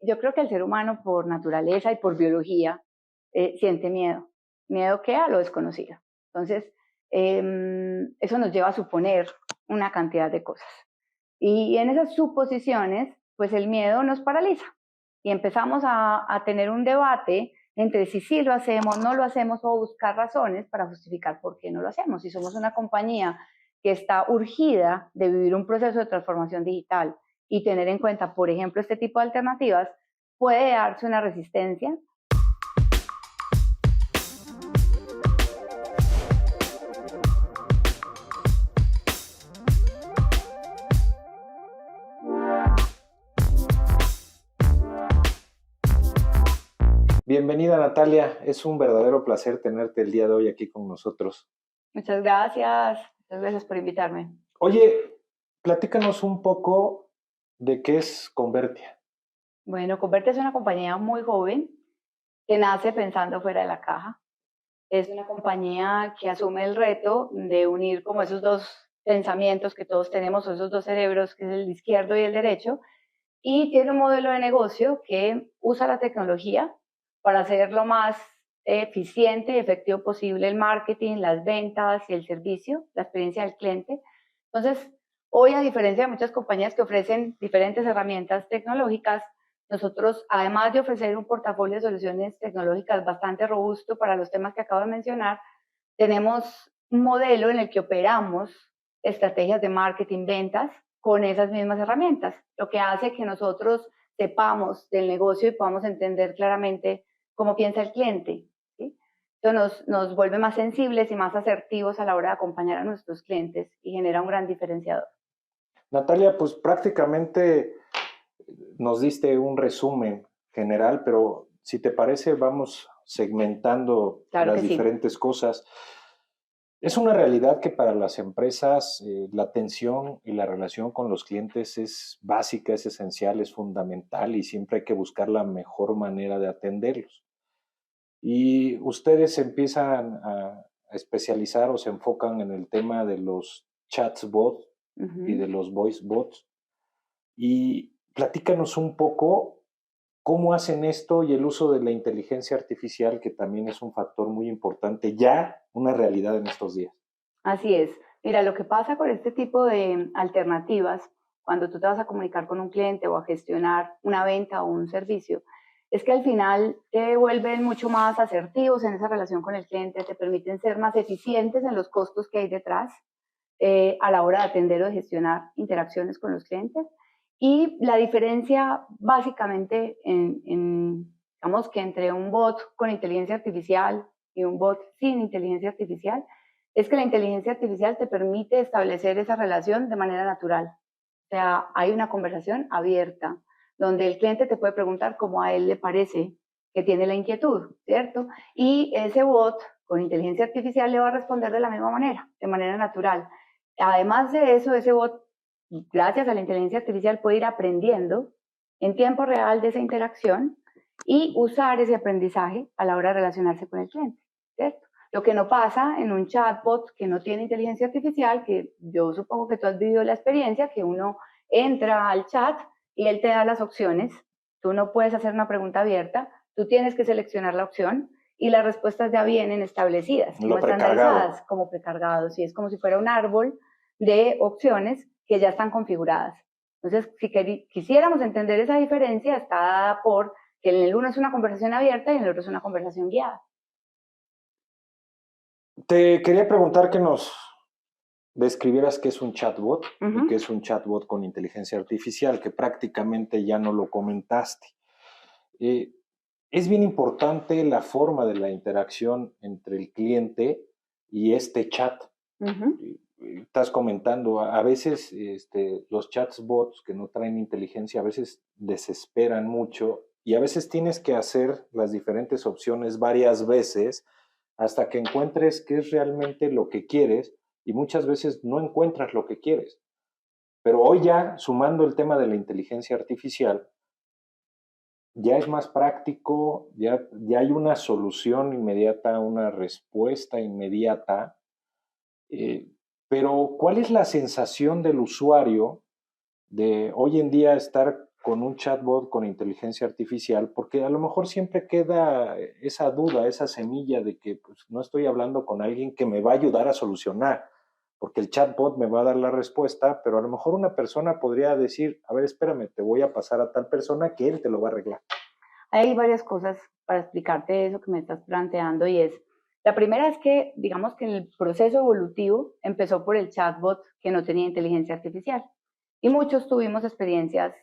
yo creo que el ser humano por naturaleza y por biología siente miedo. ¿Miedo qué? A lo desconocido. Entonces, eso nos lleva a suponer una cantidad de cosas. Y en esas suposiciones, pues el miedo nos paraliza. Y empezamos a tener un debate entre si sí lo hacemos, no lo hacemos, o buscar razones para justificar por qué no lo hacemos. Si somos una compañía que está urgida de vivir un proceso de transformación digital y tener en cuenta, por ejemplo, este tipo de alternativas, puede darse una resistencia. Bienvenida, Natalia, es un verdadero placer tenerte el día de hoy aquí con nosotros. Muchas gracias por invitarme. Oye, platícanos un poco de qué es Convertia. Bueno, Converte es una compañía muy joven que nace pensando fuera de la caja. Es una compañía que asume el reto de unir como esos dos pensamientos que todos tenemos, o esos dos cerebros, que es el izquierdo y el derecho, y tiene un modelo de negocio que usa la tecnología para hacer lo más eficiente y efectivo posible el marketing, las ventas y el servicio, la experiencia del cliente. Entonces, hoy, a diferencia de muchas compañías que ofrecen diferentes herramientas tecnológicas, nosotros, además de ofrecer un portafolio de soluciones tecnológicas bastante robusto para los temas que acabo de mencionar, tenemos un modelo en el que operamos estrategias de marketing, ventas, con esas mismas herramientas, lo que hace que nosotros sepamos del negocio y podamos entender claramente cómo piensa el cliente, ¿sí? Esto nos vuelve más sensibles y más asertivos a la hora de acompañar a nuestros clientes y genera un gran diferenciador. Natalia, pues prácticamente nos diste un resumen general, pero si te parece vamos segmentando Claro las que sí. diferentes cosas. Es una realidad que para las empresas la atención y la relación con los clientes es básica, es esencial, es fundamental y siempre hay que buscar la mejor manera de atenderlos. Y ustedes empiezan a especializar o se enfocan en el tema de los chatbots y de los voice bots. Y platícanos un poco cómo hacen esto y el uso de la inteligencia artificial, que también es un factor muy importante, ya una realidad en estos días. Así es. Mira, lo que pasa con este tipo de alternativas, cuando tú te vas a comunicar con un cliente o a gestionar una venta o un servicio, es que al final te vuelven mucho más asertivos en esa relación con el cliente, te permiten ser más eficientes en los costos que hay detrás a la hora de atender o de gestionar interacciones con los clientes. Y la diferencia básicamente digamos que entre un bot con inteligencia artificial y un bot sin inteligencia artificial, es que la inteligencia artificial te permite establecer esa relación de manera natural. O sea, hay una conversación abierta, donde el cliente te puede preguntar cómo a él le parece que tiene la inquietud, ¿cierto? Y ese bot con inteligencia artificial le va a responder de la misma manera, de manera natural. Además de eso, ese bot, gracias a la inteligencia artificial, puede ir aprendiendo en tiempo real de esa interacción y usar ese aprendizaje a la hora de relacionarse con el cliente, ¿cierto? Lo que no pasa en un chatbot que no tiene inteligencia artificial, que yo supongo que tú has vivido la experiencia, que uno entra al chat y él te da las opciones. Tú no puedes hacer una pregunta abierta, tú tienes que seleccionar la opción y las respuestas ya vienen establecidas, como estandarizadas, como precargados, y es como si fuera un árbol de opciones que ya están configuradas. Entonces, si quisiéramos entender esa diferencia, está dada por que en el uno es una conversación abierta y en el otro es una conversación guiada. Te quería preguntar que nos describieras qué es un chatbot y qué es un chatbot con inteligencia artificial, que prácticamente ya no lo comentaste. Es bien importante la forma de la interacción entre el cliente y este chat. Estás comentando, a veces los chatbots que no traen inteligencia a veces desesperan mucho y a veces tienes que hacer las diferentes opciones varias veces hasta que encuentres qué es realmente lo que quieres y muchas veces no encuentras lo que quieres. Pero hoy ya, sumando el tema de la inteligencia artificial, ya es más práctico, ya hay una solución inmediata, una respuesta inmediata. Pero, ¿cuál es la sensación del usuario de hoy en día estar con un chatbot con inteligencia artificial, porque a lo mejor siempre queda esa duda, esa semilla de que pues, no estoy hablando con alguien que me va a ayudar a solucionar, porque el chatbot me va a dar la respuesta, pero a lo mejor una persona podría decir, a ver, espérame, te voy a pasar a tal persona que él te lo va a arreglar. Hay varias cosas para explicarte eso que me estás planteando y es, la primera es que, digamos que el proceso evolutivo empezó por el chatbot que no tenía inteligencia artificial y muchos tuvimos experiencias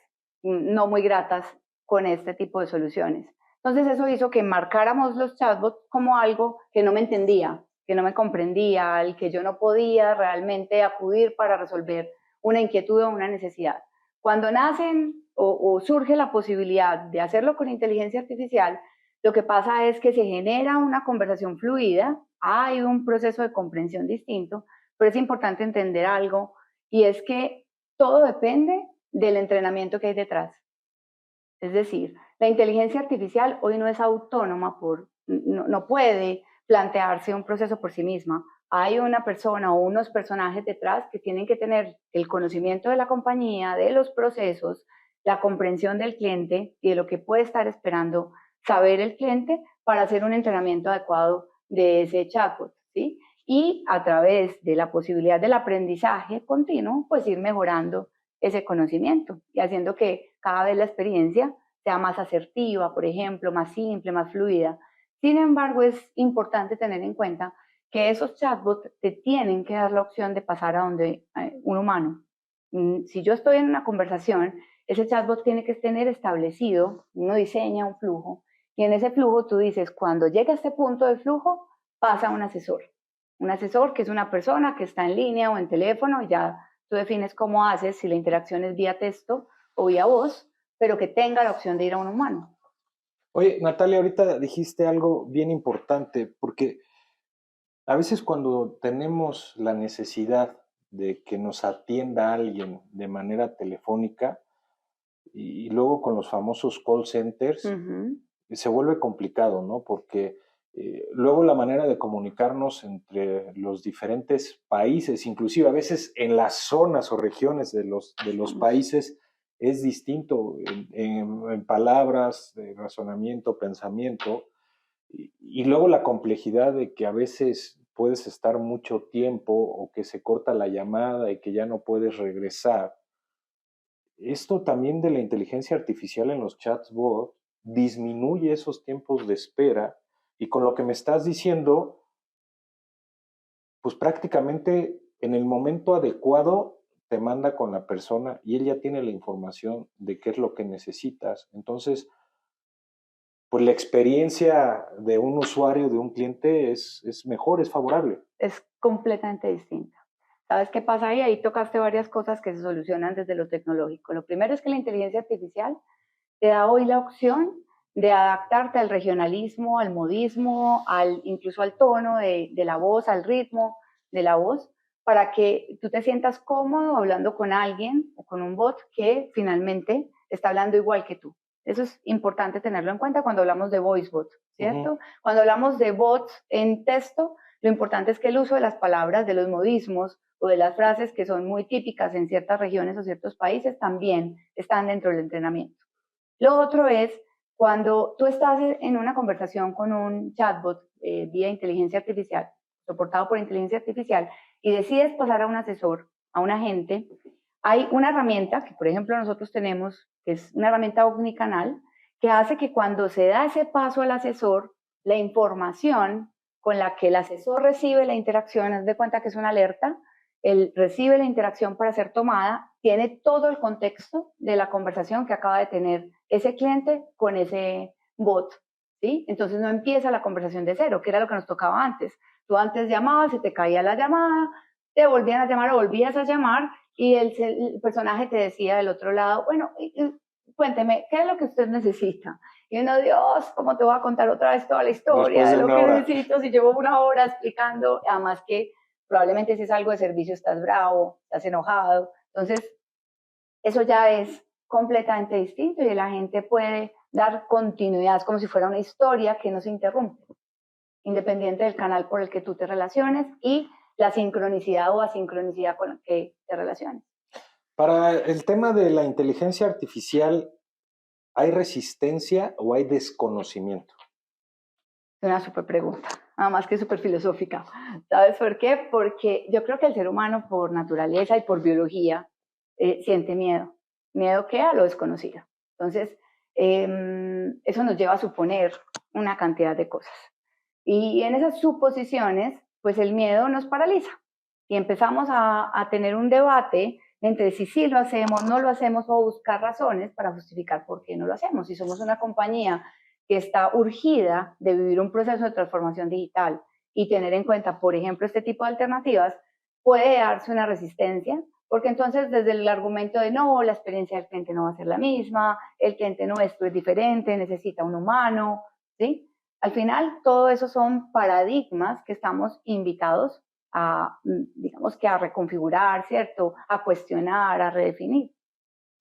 no muy gratas con este tipo de soluciones. Entonces eso hizo que marcáramos los chatbots como algo que no me entendía, que no me comprendía, al que yo no podía realmente acudir para resolver una inquietud o una necesidad. Cuando nacen o surge la posibilidad de hacerlo con inteligencia artificial, lo que pasa es que se genera una conversación fluida, hay un proceso de comprensión distinto, pero es importante entender algo y es que todo depende del entrenamiento que hay detrás. Es decir, la inteligencia artificial hoy no es autónoma, no puede plantearse un proceso por sí misma. Hay una persona o unos personajes detrás que tienen que tener el conocimiento de la compañía, de los procesos, la comprensión del cliente y de lo que puede estar esperando saber el cliente para hacer un entrenamiento adecuado de ese chatbot, ¿sí? Y a través de la posibilidad del aprendizaje continuo, pues ir mejorando ese conocimiento y haciendo que cada vez la experiencia sea más asertiva, por ejemplo, más simple, más fluida. Sin embargo, es importante tener en cuenta que esos chatbots te tienen que dar la opción de pasar a donde un humano. Si yo estoy en una conversación, ese chatbot tiene que tener establecido, uno diseña un flujo, y en ese flujo tú dices, cuando llega a este punto del flujo, pasa un asesor. Un asesor que es una persona que está en línea o en teléfono, y ya tú defines cómo haces, si la interacción es vía texto o vía voz, pero que tenga la opción de ir a un humano. Oye, Natalia, ahorita dijiste algo bien importante, porque a veces cuando tenemos la necesidad de que nos atienda alguien de manera telefónica y luego con los famosos call centers, se vuelve complicado, ¿no? Porque luego la manera de comunicarnos entre los diferentes países, inclusive a veces en las zonas o regiones de los países, es distinto en palabras, de razonamiento, pensamiento. Y luego la complejidad de que a veces puedes estar mucho tiempo o que se corta la llamada y que ya no puedes regresar. Esto también de la inteligencia artificial en los chatbots disminuye esos tiempos de espera y con lo que me estás diciendo, pues prácticamente en el momento adecuado te manda con la persona y él ya tiene la información de qué es lo que necesitas. Entonces, pues la experiencia de un usuario, de un cliente es mejor, es favorable. Es completamente distinta. ¿Sabes qué pasa ahí? Ahí tocaste varias cosas que se solucionan desde lo tecnológico. Lo primero es que la inteligencia artificial te da hoy la opción de adaptarte al regionalismo, al modismo, incluso al tono de la voz, al ritmo de la voz, para que tú te sientas cómodo hablando con alguien o con un bot que finalmente está hablando igual que tú. Eso es importante tenerlo en cuenta cuando hablamos de voice bot, ¿cierto? Cuando hablamos de bots en texto, lo importante es que el uso de las palabras, de los modismos o de las frases que son muy típicas en ciertas regiones o ciertos países también están dentro del entrenamiento. Lo otro es cuando tú estás en una conversación con un chatbot vía inteligencia artificial, soportado por inteligencia artificial, y decides pasar a un asesor, a un agente, hay una herramienta que, por ejemplo, nosotros tenemos, que es una herramienta omnicanal, que hace que cuando se da ese paso al asesor, la información con la que el asesor recibe la interacción, haz de cuenta que es una alerta, él recibe la interacción para ser tomada, tiene todo el contexto de la conversación que acaba de tener ese cliente con ese bot, ¿sí? Entonces no empieza la conversación de cero, que era lo que nos tocaba antes. Tú antes llamabas, se te caía la llamada, te volvían a llamar o volvías a llamar y el personaje te decía del otro lado, bueno, cuénteme, ¿qué es lo que usted necesita? Y uno, Dios, ¿cómo te voy a contar otra vez toda la historia de lo que necesito si llevo una hora explicando? Además que probablemente si es algo de servicio estás bravo, estás enojado. Entonces, eso ya es completamente distinto y la gente puede dar continuidad, es como si fuera una historia que no se interrumpe, independiente del canal por el que tú te relaciones y la sincronicidad o asincronicidad con la que te relaciones. Para el tema de la inteligencia artificial, ¿hay resistencia o hay desconocimiento? Es una súper pregunta, nada más que súper filosófica. ¿Sabes por qué? Porque yo creo que el ser humano por naturaleza y por biología siente miedo. ¿Miedo qué? A lo desconocido. Entonces, eso nos lleva a suponer una cantidad de cosas. Y en esas suposiciones, pues el miedo nos paraliza. Y empezamos a tener un debate entre si sí lo hacemos, no lo hacemos, o buscar razones para justificar por qué no lo hacemos. Si somos una compañía que está urgida de vivir un proceso de transformación digital y tener en cuenta, por ejemplo, este tipo de alternativas, puede darse una resistencia, porque entonces desde el argumento de no, la experiencia del cliente no va a ser la misma, el cliente nuestro es diferente, necesita un humano, ¿sí? Al final, todo eso son paradigmas que estamos invitados a, digamos que a reconfigurar, ¿cierto? A cuestionar, a redefinir.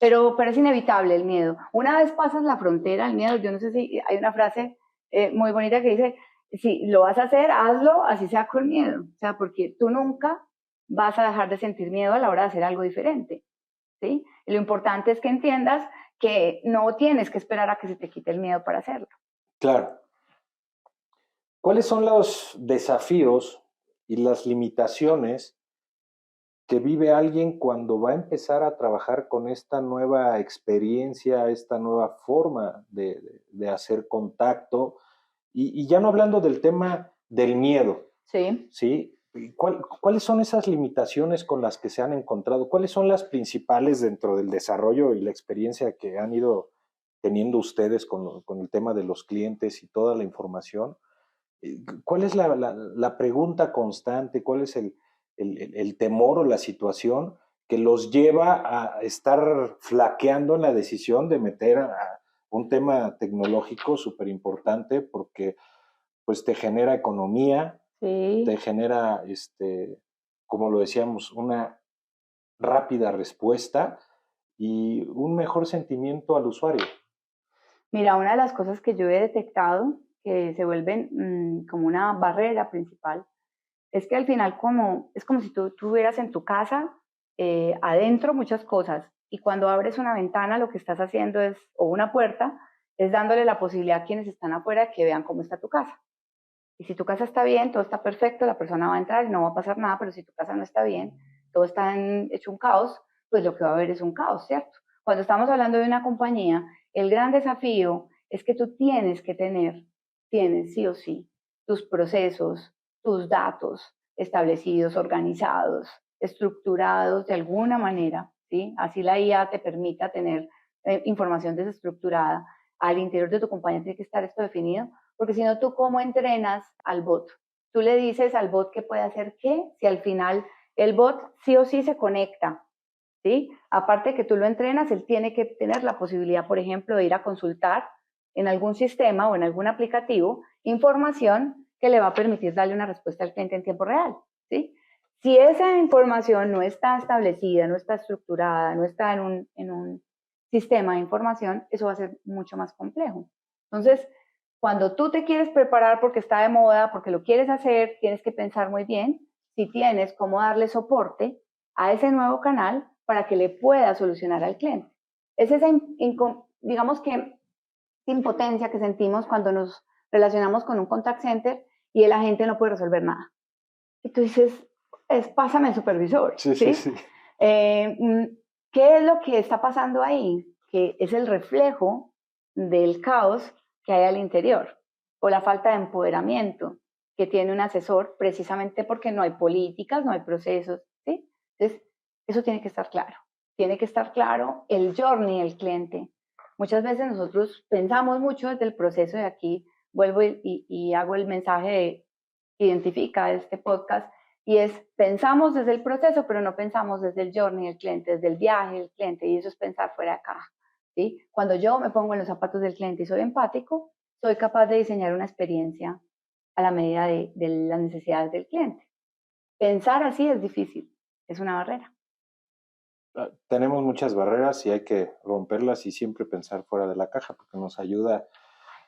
Pero es inevitable el miedo. Una vez pasas la frontera, el miedo, yo no sé si hay una frase muy bonita que dice, si lo vas a hacer, hazlo, así sea con miedo. O sea, porque tú nunca vas a dejar de sentir miedo a la hora de hacer algo diferente, ¿sí? Y lo importante es que entiendas que no tienes que esperar a que se te quite el miedo para hacerlo. Claro. ¿Cuáles son los desafíos y las limitaciones que vive alguien cuando va a empezar a trabajar con esta nueva experiencia, esta nueva forma de hacer contacto? Y ya no hablando del tema del miedo, Sí. ¿sí? ¿Cuáles son esas limitaciones con las que se han encontrado? ¿Cuáles son las principales dentro del desarrollo y la experiencia que han ido teniendo ustedes con el tema de los clientes y toda la información? ¿Cuál es la pregunta constante? ¿Cuál es el temor o la situación que los lleva a estar flaqueando en la decisión de meter a un tema tecnológico súper importante porque pues te genera economía, Sí. te genera, como lo decíamos, una rápida respuesta y un mejor sentimiento al usuario? Mira, una de las cosas que yo he detectado que se vuelven como una barrera principal es que al final es como si tú tuvieras en tu casa adentro muchas cosas y cuando abres una ventana lo que estás haciendo es, o una puerta, es dándole la posibilidad a quienes están afuera que vean cómo está tu casa. Y si tu casa está bien, todo está perfecto, la persona va a entrar y no va a pasar nada, pero si tu casa no está bien, todo está hecho un caos, pues lo que va a haber es un caos, ¿cierto? Cuando estamos hablando de una compañía, el gran desafío es que tú tienes sí o sí, tus procesos, tus datos establecidos, organizados, estructurados de alguna manera, ¿sí? Así la IA te permita tener información desestructurada. Al interior de tu compañía tiene que estar esto definido, porque si no, ¿tú cómo entrenas al bot? Tú le dices al bot que puede hacer qué, si al final el bot sí o sí se conecta, ¿sí? Aparte de que tú lo entrenas, él tiene que tener la posibilidad, por ejemplo, de ir a consultar en algún sistema o en algún aplicativo información que le va a permitir darle una respuesta al cliente en tiempo real, ¿sí? Si esa información no está establecida, no está estructurada, no está en un sistema de información, eso va a ser mucho más complejo. Entonces, cuando tú te quieres preparar porque está de moda, porque lo quieres hacer, tienes que pensar muy bien si tienes cómo darle soporte a ese nuevo canal para que le pueda solucionar al cliente. Es esa, digamos que, impotencia que sentimos cuando nos relacionamos con un contact center y el agente no puede resolver nada. Y tú dices, pásame el supervisor, Sí, sí, ¿sí? sí. ¿Qué es lo que está pasando ahí? Que es el reflejo del caos que hay al interior o la falta de empoderamiento que tiene un asesor precisamente porque no hay políticas, no hay procesos, ¿sí? Entonces, eso tiene que estar claro. Tiene que estar claro el journey del cliente. Muchas veces nosotros pensamos mucho desde el proceso de aquí, vuelvo y hago el mensaje de identifica este podcast, y es pensamos desde el proceso, pero no pensamos desde el journey del cliente, desde el viaje del cliente, y eso es pensar fuera de caja, ¿sí? Cuando yo me pongo en los zapatos del cliente y soy empático, soy capaz de diseñar una experiencia a la medida de las necesidades del cliente. Pensar así es difícil, es una barrera. Tenemos muchas barreras y hay que romperlas y siempre pensar fuera de la caja porque nos ayuda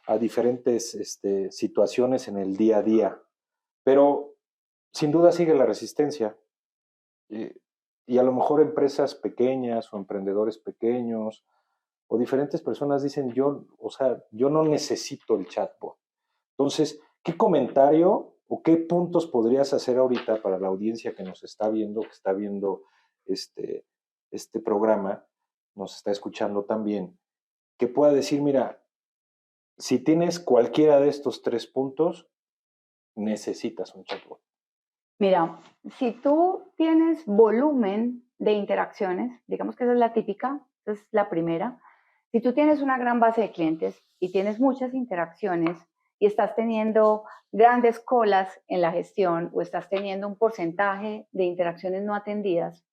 a diferentes situaciones en el día a día. Pero sin duda sigue la resistencia. y a lo mejor empresas pequeñas o emprendedores pequeños o diferentes personas dicen, yo no necesito el chatbot. Entonces, ¿qué comentario o qué puntos podrías hacer ahorita para la audiencia que nos está viendo, que está viendo este programa, nos está escuchando también, que pueda decir, mira, si tienes cualquiera de estos 3 puntos, necesitas un chatbot? Mira, si tú tienes volumen de interacciones, digamos que esa es la típica, esa es la primera. Si tú tienes una gran base de clientes y tienes muchas interacciones y estás teniendo grandes colas en la gestión o estás teniendo un porcentaje de interacciones no atendidas,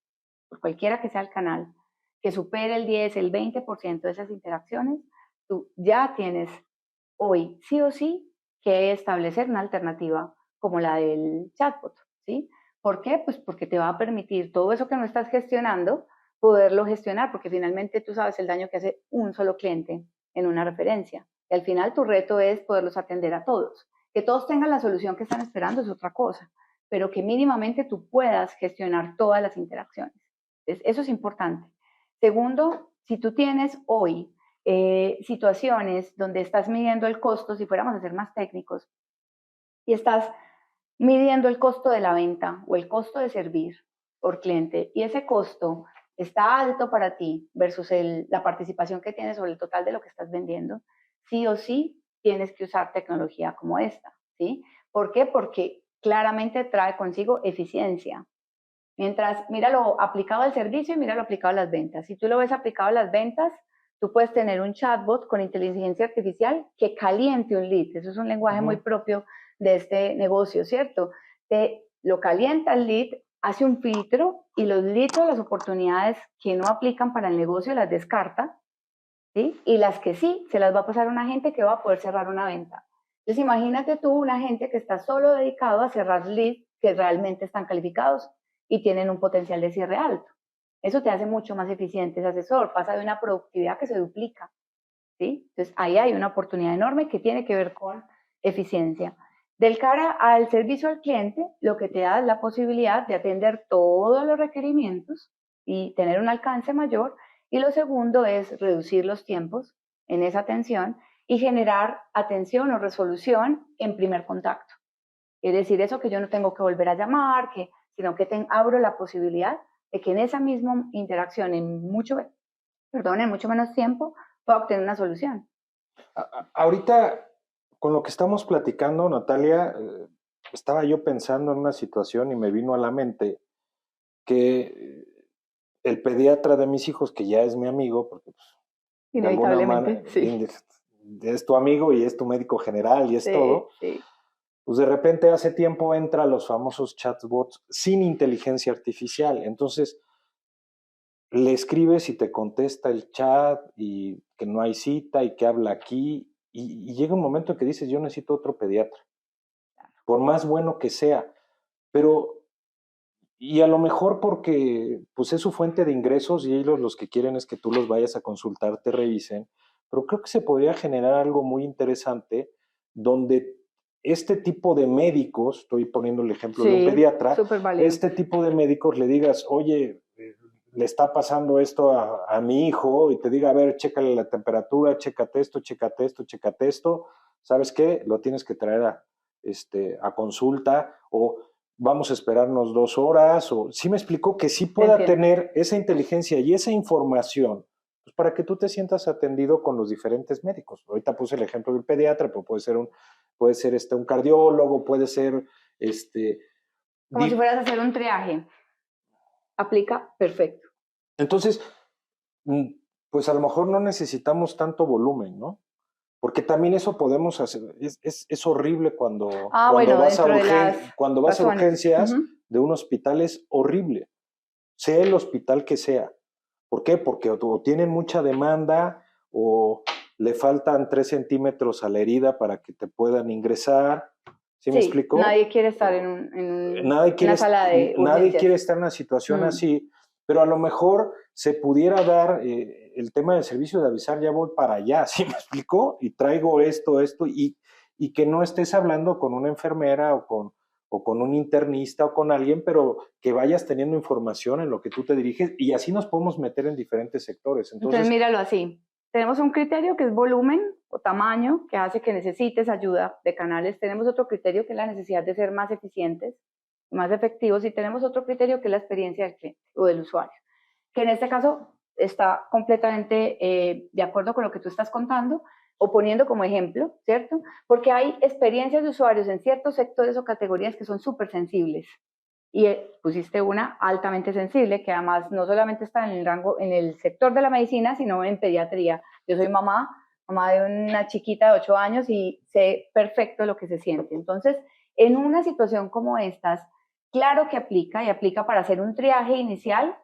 por cualquiera que sea el canal, que supere el 10, el 20% de esas interacciones, tú ya tienes hoy sí o sí que establecer una alternativa como la del chatbot, ¿sí? ¿Por qué? Pues porque te va a permitir todo eso que no estás gestionando, poderlo gestionar, porque finalmente tú sabes el daño que hace un solo cliente en una referencia. Y al final tu reto es poderlos atender a todos. Que todos tengan la solución que están esperando es otra cosa, pero que mínimamente tú puedas gestionar todas las interacciones. Entonces, eso es importante. Segundo, si tú tienes hoy situaciones donde estás midiendo el costo, si fuéramos a ser más técnicos, y estás midiendo el costo de la venta o el costo de servir por cliente, y ese costo está alto para ti versus la participación que tienes sobre el total de lo que estás vendiendo, sí o sí tienes que usar tecnología como esta, ¿sí? ¿Por qué? Porque claramente trae consigo eficiencia. Mientras, míralo aplicado al servicio y míralo aplicado a las ventas. Si tú lo ves aplicado a las ventas, tú puedes tener un chatbot con inteligencia artificial que caliente un lead. Eso es un lenguaje muy propio de este negocio, ¿cierto? Te lo calienta el lead, hace un filtro y los leads o las oportunidades que no aplican para el negocio las descarta, ¿sí? Y las que sí, se las va a pasar a un agente que va a poder cerrar una venta. Entonces, imagínate tú un agente que está solo dedicado a cerrar leads que realmente están calificados y tienen un potencial de cierre alto. Eso te hace mucho más eficiente ese asesor, pasa de una productividad que se duplica, ¿sí? Entonces, ahí hay una oportunidad enorme que tiene que ver con eficiencia. Del cara al servicio al cliente, lo que te da es la posibilidad de atender todos los requerimientos y tener un alcance mayor. Y lo segundo es reducir los tiempos en esa atención y generar atención o resolución en primer contacto. Es decir, eso que yo no tengo que volver a llamar, sino que abro la posibilidad de que en esa misma interacción, en mucho menos tiempo, pueda obtener una solución. Ahorita, con lo que estamos platicando, Natalia, estaba yo pensando en una situación y me vino a la mente que el pediatra de mis hijos, que ya es mi amigo, porque pues, de alguna manera sí. es tu amigo y es tu médico general y es todo, sí. pues de repente hace tiempo entra a los famosos chatbots sin inteligencia artificial. Entonces, le escribes y te contesta el chat y que no hay cita y que habla aquí y llega un momento en que dices, yo necesito otro pediatra, por más bueno que sea, pero y a lo mejor porque pues es su fuente de ingresos y ellos los que quieren es que tú los vayas a consultar, te revisen, pero creo que se podría generar algo muy interesante donde este tipo de médicos, estoy poniendo el ejemplo de un pediatra, este tipo de médicos le digas, oye, le está pasando esto a mi hijo y te diga, a ver, chécale la temperatura, chécate esto, chécate esto, chécate esto, ¿sabes qué? Lo tienes que traer a consulta o vamos a esperarnos 2 horas, o sí me explicó que sí pueda tener esa inteligencia y esa información pues para que tú te sientas atendido con los diferentes médicos. Ahorita puse el ejemplo del pediatra, pero puede ser un cardiólogo, puede ser como si fueras a hacer un triaje. Aplica perfecto. Entonces, pues a lo mejor no necesitamos tanto volumen, ¿no? Porque también eso podemos hacer, es horrible cuando vas a urgencias de un hospital, es horrible, sea el hospital que sea. ¿Por qué? Porque o tienen mucha demanda o le faltan 3 centímetros a la herida para que te puedan ingresar. ¿Sí me explico? Nadie quiere estar en una sala de urgencias. Nadie quiere estar en una situación así, pero a lo mejor se pudiera dar el tema del servicio de avisar, ya voy para allá, ¿sí me explicó? Y traigo esto, y que no estés hablando con una enfermera o o con un internista o con alguien, pero que vayas teniendo información en lo que tú te diriges y así nos podemos meter en diferentes sectores. Entonces míralo así. Tenemos un criterio que es volumen o tamaño, que hace que necesites ayuda de canales. Tenemos otro criterio que es la necesidad de ser más eficientes, más efectivos, y tenemos otro criterio que es la experiencia del cliente o del usuario, que en este caso está completamente de acuerdo con lo que tú estás contando o poniendo como ejemplo, ¿cierto? Porque hay experiencias de usuarios en ciertos sectores o categorías que son súper sensibles. Y pusiste una altamente sensible, que además no solamente está en el rango, en el sector de la medicina, sino en pediatría. Yo soy mamá de una chiquita de 8 años y sé perfecto lo que se siente. Entonces, en una situación como estas, claro que aplica y aplica para hacer un triaje inicial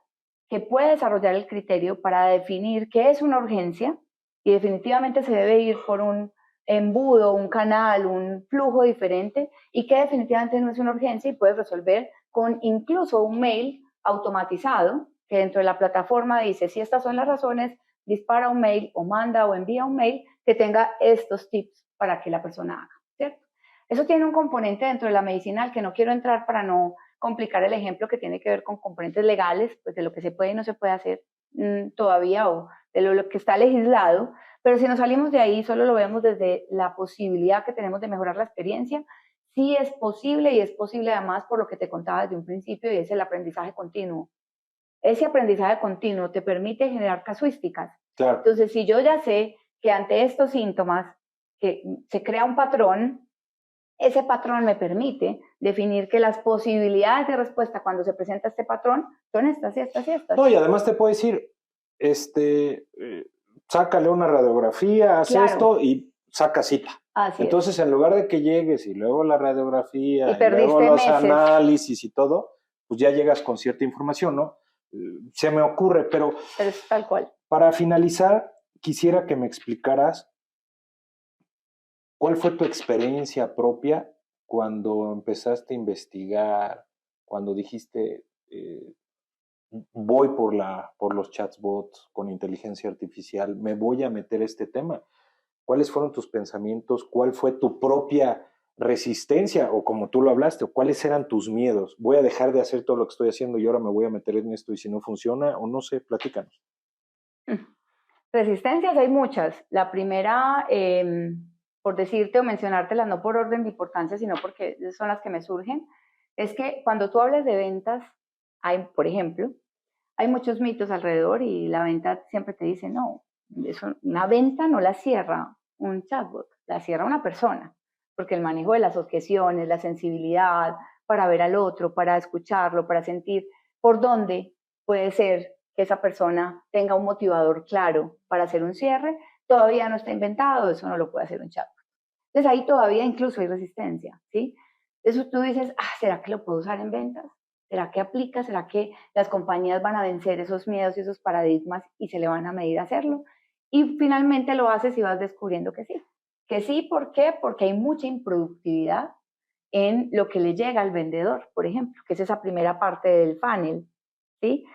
que puede desarrollar el criterio para definir qué es una urgencia y definitivamente se debe ir por un embudo, un canal, un flujo diferente y que definitivamente no es una urgencia y puedes resolver con incluso un mail automatizado que dentro de la plataforma dice si estas son las razones, dispara un mail o manda o envía un mail que tenga estos tips para que la persona haga, ¿cierto? Eso tiene un componente dentro de la medicinal que no quiero entrar para no complicar el ejemplo, que tiene que ver con componentes legales, pues de lo que se puede y no se puede hacer todavía o de lo que está legislado, pero si nos salimos de ahí, solo lo vemos desde la posibilidad que tenemos de mejorar la experiencia. Sí es posible y es posible además por lo que te contaba desde un principio y es el aprendizaje continuo. Ese aprendizaje continuo te permite generar casuísticas. Claro. Entonces, si yo ya sé que ante estos síntomas que se crea un patrón, ese patrón me permite definir que las posibilidades de respuesta cuando se presenta este patrón son estas y estas y estas. No, y además te puedo decir, sácale una radiografía, haz esto y saca cita. Así Entonces, en lugar de que llegues y luego la radiografía y luego los meses. análisis y todo, pues ya llegas con cierta información, ¿no? Se me ocurre, pero es tal cual. Para finalizar, quisiera que me explicaras cuál fue tu experiencia propia cuando empezaste a investigar, cuando dijiste voy por los chatbots con inteligencia artificial, me voy a meter a este tema. ¿Cuáles fueron tus pensamientos? ¿Cuál fue tu propia resistencia? O como tú lo hablaste, ¿cuáles eran tus miedos? Voy a dejar de hacer todo lo que estoy haciendo y ahora me voy a meter en esto y si no funciona, o no sé, platícanos. Resistencias hay muchas. La primera, por decirte o mencionártelas, no por orden de importancia, sino porque son las que me surgen, es que cuando tú hablas de ventas, hay, por ejemplo, hay muchos mitos alrededor y la venta siempre te dice, no, una venta no la cierra un chatbot, la cierra una persona, porque el manejo de las objeciones, la sensibilidad para ver al otro, para escucharlo, para sentir por dónde puede ser que esa persona tenga un motivador claro para hacer un cierre, todavía no está inventado, eso no lo puede hacer un chatbot. Entonces ahí todavía incluso hay resistencia, ¿sí? Eso tú dices, ¿será que lo puedo usar en ventas? ¿Será que aplica? ¿Será que las compañías van a vencer esos miedos y esos paradigmas y se le van a medir a hacerlo? Y finalmente lo haces y vas descubriendo que sí. Que sí, ¿por qué? Porque hay mucha improductividad en lo que le llega al vendedor, por ejemplo, que es esa primera parte del funnel, ¿sí?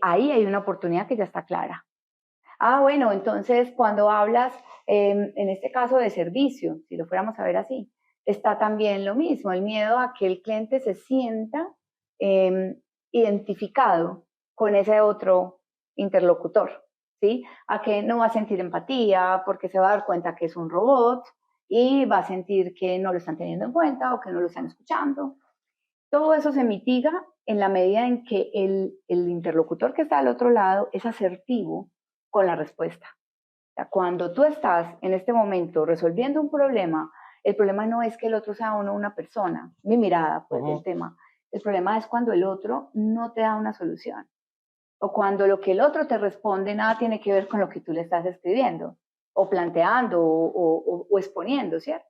Ahí hay una oportunidad que ya está clara. Bueno, entonces cuando hablas, en este caso de servicio, si lo fuéramos a ver así, está también lo mismo, el miedo a que el cliente se sienta identificado con ese otro interlocutor, ¿sí? A que no va a sentir empatía porque se va a dar cuenta que es un robot y va a sentir que no lo están teniendo en cuenta o que no lo están escuchando. Todo eso se mitiga en la medida en que el interlocutor que está al otro lado es asertivo con la respuesta. O sea, cuando tú estás en este momento resolviendo un problema, el problema no es que el otro sea o no una persona, mi mirada pues, del tema. El problema es cuando el otro no te da una solución o cuando lo que el otro te responde nada tiene que ver con lo que tú le estás escribiendo o planteando o exponiendo, ¿cierto?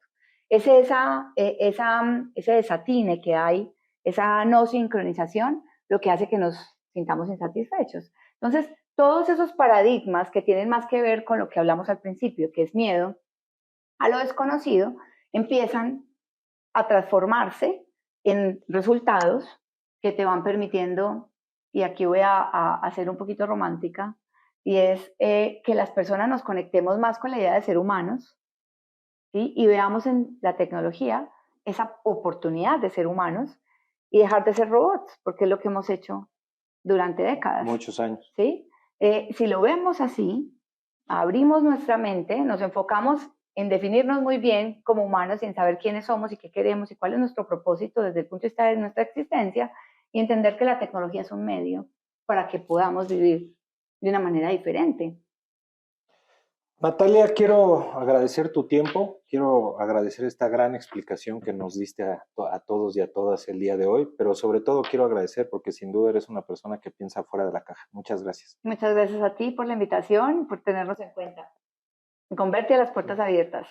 Es ese desatine que hay, esa no sincronización, lo que hace que nos sintamos insatisfechos. Entonces, todos esos paradigmas que tienen más que ver con lo que hablamos al principio, que es miedo a lo desconocido, empiezan a transformarse en resultados que te van permitiendo, y aquí voy a ser un poquito romántica, y es que las personas nos conectemos más con la idea de ser humanos, ¿sí? Y veamos en la tecnología esa oportunidad de ser humanos y dejar de ser robots, porque es lo que hemos hecho durante décadas. Muchos años. ¿Sí? Si lo vemos así, abrimos nuestra mente, nos enfocamos en definirnos muy bien como humanos y en saber quiénes somos y qué queremos y cuál es nuestro propósito desde el punto de vista de nuestra existencia y entender que la tecnología es un medio para que podamos vivir de una manera diferente. Natalia, quiero agradecer tu tiempo, quiero agradecer esta gran explicación que nos diste a todos y a todas el día de hoy, pero sobre todo quiero agradecer porque sin duda eres una persona que piensa fuera de la caja. Muchas gracias. Muchas gracias a ti por la invitación, por tenernos en cuenta. Converte a las puertas abiertas.